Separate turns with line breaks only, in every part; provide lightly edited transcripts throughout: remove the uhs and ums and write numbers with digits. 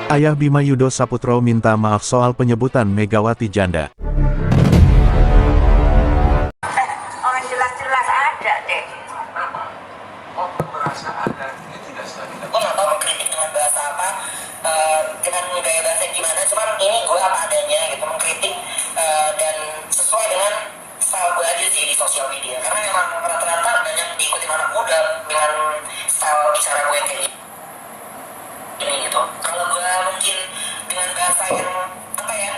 Ayah Bima Yudho Saputro minta maaf soal penyebutan Megawati janda.
Orang jelas-jelas ada deh.
Oh, merasa ada. Ini tidak sedang kita.
Gue nggak tahu mengkritik dengan bahasa apa, dengan gaya bahasa gimana. Cuman ini gue apa adanya gitu, mengkritik dan sesuai dengan style gue aja sih di sosial media. Karena memang rata-rata banyak diikuti anak muda dengan style bicara gue kayak ini gitu. Kalau gue mungkin dengan bahasa yang apa ya,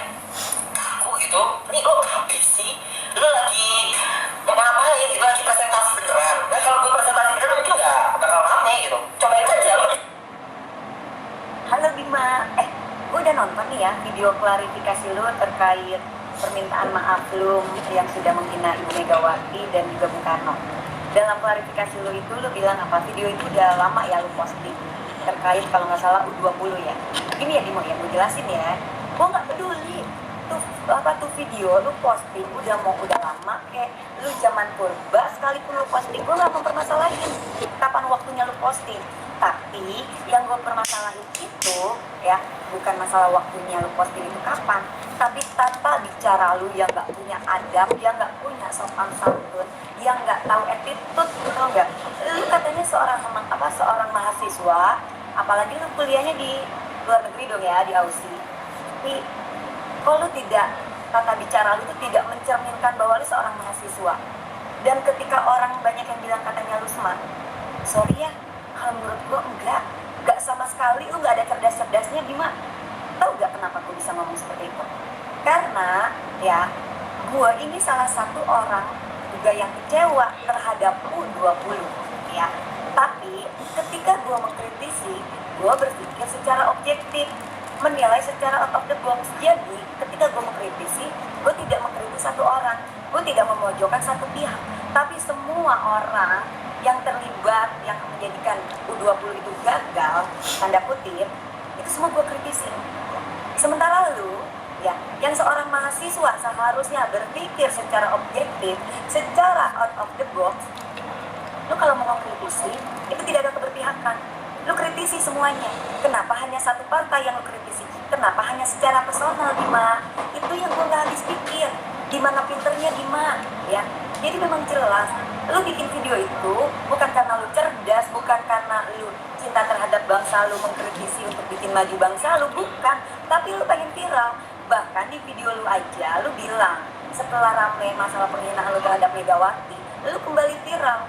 kaku gitu, ini lo apa sih? Lo lagi ngapain gitu, lagi presentasi beneran. Nah kalau gue presentasi beneran mungkin nggak bakal rame gitu. Cobain aja lo.
Halo Bima, gue udah nonton nih ya video klarifikasi lu terkait permintaan maaf lu yang sudah menghina Ibu Megawati dan juga Bung Karno. Dalam klarifikasi lu itu lu bilang apa? Video itu udah lama ya lu posting terkait kalau nggak salah U20 ya. Ini ya Bimo ya, gue jelasin ya. Gue nggak peduli tuh video lu posting udah lama kayak lu zaman purba sekalipun lu posting gue nggak mempermasalahin kapan waktunya lu posting. Tapi yang gue permasalahin itu ya bukan masalah waktunya lu posting itu kapan, tapi tata bicara lu yang nggak punya adab, yang nggak punya sopan santun, yang nggak tahu attitude, tau nggak? Lu katanya seorang mahasiswa, apalagi lu kuliahnya di luar negeri dong ya, di Aussie. Tapi kalau lu tidak, tata bicara lu itu tidak mencerminkan bahwa lu seorang mahasiswa. Dan ketika orang banyak yang bilang katanya lu smart, sorry ya, kalau menurut gue enggak sama sekali. Lu nggak ada cerdas-cerdasnya Bima. Tahu nggak kenapa gue bisa ngomong seperti itu? Karena ya gue ini salah satu orang juga yang kecewa terhadap U20 ya. Tapi ketika gue mengkritisi, gue berpikir secara objektif, menilai secara out of the box. Jadi ketika gue mengkritisi, gue tidak mengkritisi satu orang, gue tidak memojokkan satu pihak, tapi semua orang yang terlibat, yang menjadikan U20 itu gagal, tanda kutip, itu semua gue kritisi. Sementara lu, ya, yang seorang mahasiswa seharusnya berpikir secara objektif, secara out of the box, lu kalau mau kritisi, itu tidak ada keberpihakan. Lu kritisi semuanya. Kenapa hanya satu partai yang lu kritisi? Kenapa hanya secara personal, Bima? Itu yang gue gak habis pikir. Gimana pinternya, Bima? Ya, jadi memang jelas, lu bikin video itu bukan karena lu cerdas, bukan karena lu cinta terhadap bangsa lu, mengkritisi untuk bikin maju bangsa lu, bukan. Tapi lu pengen viral. Bahkan di video lu aja, lu bilang, setelah rame masalah penghinaan lu terhadap Megawati, lu kembali viral.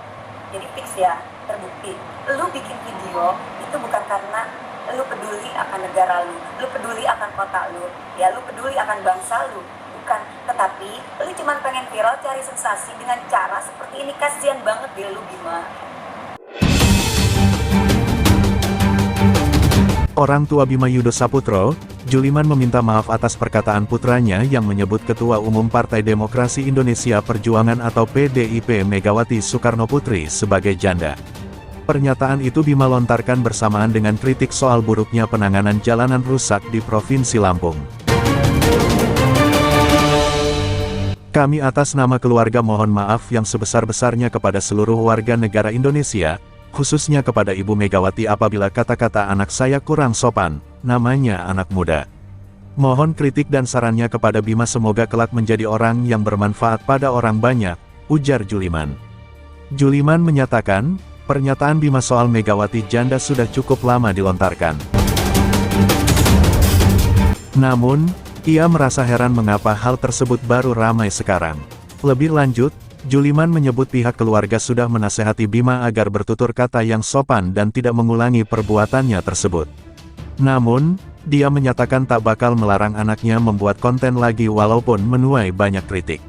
Jadi fix ya, terbukti. Lu bikin video itu bukan karena lu peduli akan negara lu peduli akan kota lu, ya lu peduli akan bangsa lu, bukan. Tetapi lu cuma pengen viral, cari sensasi dengan cara seperti ini. Kasian banget deh lu Bima.
Orang tua Bima Yudho Saputro, Juliman meminta maaf atas perkataan putranya yang menyebut Ketua Umum Partai Demokrasi Indonesia Perjuangan atau PDIP Megawati Soekarnoputri sebagai janda. Pernyataan itu Bima lontarkan bersamaan dengan kritik soal buruknya penanganan jalanan rusak di Provinsi Lampung. Kami atas nama keluarga mohon maaf yang sebesar-besarnya kepada seluruh warga negara Indonesia, khususnya kepada Ibu Megawati apabila kata-kata anak saya kurang sopan, namanya anak muda. Mohon kritik dan sarannya kepada Bima, semoga kelak menjadi orang yang bermanfaat pada orang banyak, ujar Juliman. Juliman menyatakan, pernyataan Bima soal Megawati janda sudah cukup lama dilontarkan. Namun, ia merasa heran mengapa hal tersebut baru ramai sekarang. Lebih lanjut, Juliman menyebut pihak keluarga sudah menasehati Bima agar bertutur kata yang sopan dan tidak mengulangi perbuatannya tersebut. Namun, dia menyatakan tak bakal melarang anaknya membuat konten lagi walaupun menuai banyak kritik.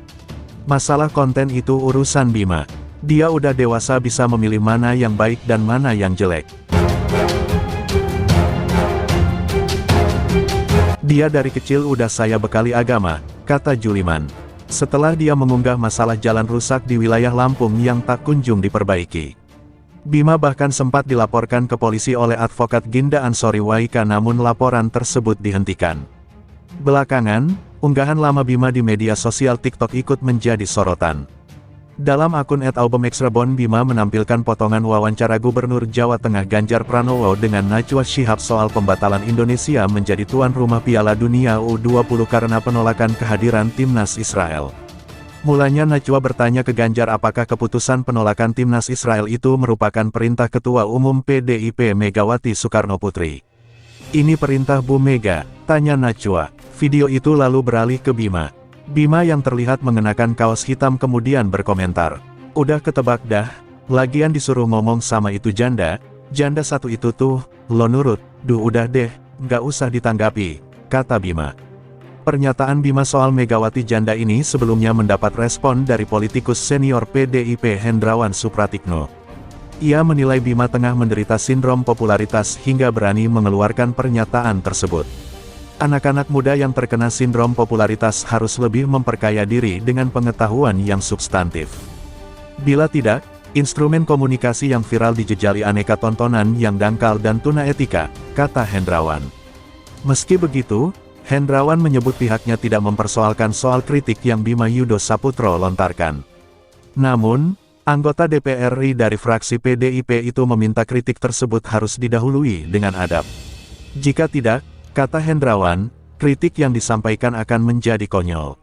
Masalah konten itu urusan Bima. Dia udah dewasa, bisa memilih mana yang baik dan mana yang jelek. Dia dari kecil udah saya bekali agama, kata Juliman. Setelah dia mengunggah masalah jalan rusak di wilayah Lampung yang tak kunjung diperbaiki. Bima bahkan sempat dilaporkan ke polisi oleh advokat Ginda Ansori Waika, namun laporan tersebut dihentikan. Belakangan, unggahan lama Bima di media sosial TikTok ikut menjadi sorotan. Dalam akun @albumextrabon, Bima menampilkan potongan wawancara Gubernur Jawa Tengah Ganjar Pranowo dengan Najwa Shihab soal pembatalan Indonesia menjadi tuan rumah Piala Dunia U20 karena penolakan kehadiran timnas Israel. Mulanya Najwa bertanya ke Ganjar apakah keputusan penolakan timnas Israel itu merupakan perintah Ketua Umum PDIP Megawati Soekarnoputri. "Ini perintah Bu Mega?" tanya Najwa. Video itu lalu beralih ke Bima. Bima yang terlihat mengenakan kaos hitam kemudian berkomentar, "Udah ketebak dah, lagian disuruh ngomong sama itu janda satu itu tuh, lo nurut, duh udah deh, nggak usah ditanggapi," kata Bima. Pernyataan Bima soal Megawati janda ini sebelumnya mendapat respon dari politikus senior PDIP Hendrawan Supratikno. Ia menilai Bima tengah menderita sindrom popularitas hingga berani mengeluarkan pernyataan tersebut. Anak-anak muda yang terkena sindrom popularitas harus lebih memperkaya diri dengan pengetahuan yang substantif. Bila tidak, instrumen komunikasi yang viral dijejali aneka tontonan yang dangkal dan tuna etika, kata Hendrawan. Meski begitu, Hendrawan menyebut pihaknya tidak mempersoalkan soal kritik yang Bima Yudho Saputro lontarkan. Namun, anggota DPR RI dari fraksi PDIP itu meminta kritik tersebut harus didahului dengan adab. Jika tidak, kata Hendrawan, kritik yang disampaikan akan menjadi konyol.